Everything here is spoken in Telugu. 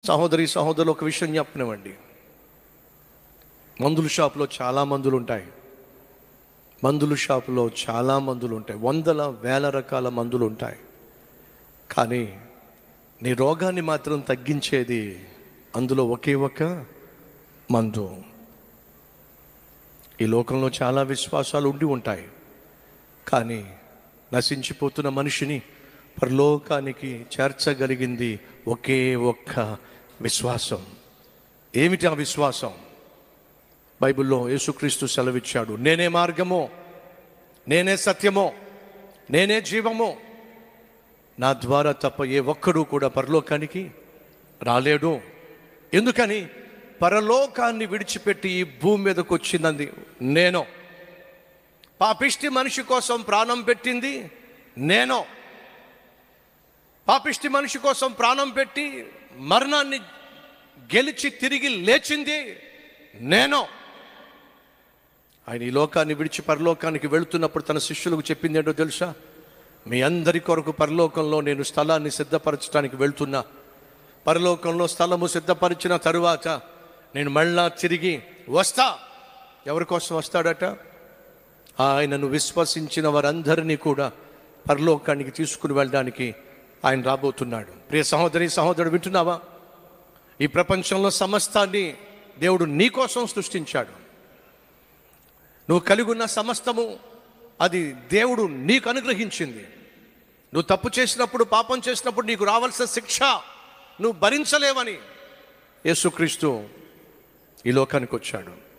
సహోదరి సహోదరులు, ఒక విషయం చెప్పనివ్వండి. మందుల షాపులో చాలా మందులు ఉంటాయి. మందుల షాపులో చాలా మందులు ఉంటాయి. వందల వేల రకాల మందులు ఉంటాయి. కానీ నీ రోగాన్ని మాత్రం తగ్గించేది అందులో ఒకే ఒక మందు. ఈ లోకంలో చాలా విశ్వాసాలు ఉండి ఉంటాయి. కానీ నశించిపోతున్న మనిషిని పరలోకానికి చేర్చగలిగింది ఒకే ఒక్క విశ్వాసం. ఏమిటి ఆ విశ్వాసం? బైబిల్లో యేసుక్రీస్తు సెలవిచ్చాడు, నేనే మార్గము, నేనే సత్యము, నేనే జీవము, నా ద్వారా తప్ప ఏ ఒక్కడూ కూడా పరలోకానికి రాలేడు. ఎందుకని? పరలోకాన్ని విడిచిపెట్టి ఈ భూమి మీదకి వచ్చింది నేను. పాపిష్టి మనిషి కోసం ప్రాణం పెట్టింది నేను. పాపిష్టి మనిషి కోసం ప్రాణం పెట్టి మరణాన్ని గెలిచి తిరిగి లేచింది నేను. ఆయన ఈ లోకాన్ని విడిచి పరలోకానికి వెళుతున్నప్పుడు తన శిష్యులకు చెప్పింది ఏంటో తెలుసా? మీ అందరి కొరకు పరలోకంలో నేను స్థలాన్ని సిద్ధపరచడానికి వెళ్తున్నా. పరలోకంలో స్థలము సిద్ధపరిచిన తరువాత నేను మళ్ళా తిరిగి వస్తా. ఎవరి కోసం వస్తాడట? ఆయనను విశ్వసించిన వారందరినీ కూడా పరలోకానికి తీసుకుని వెళ్ళడానికి ఆయన రాబోతున్నాడు. ప్రియ సహోదరి సహోదరుడు, వింటున్నావా? ఈ ప్రపంచంలో సమస్తాన్ని దేవుడు నీ కోసం సృష్టించాడు. నువ్వు కలిగి ఉన్న సమస్తము అది దేవుడు నీకు అనుగ్రహించింది. నువ్వు తప్పు చేసినప్పుడు, పాపం చేసినప్పుడు నీకు రావాల్సిన శిక్ష నువ్వు భరించలేవని యేసుక్రీస్తు ఈ లోకానికి వచ్చాడు.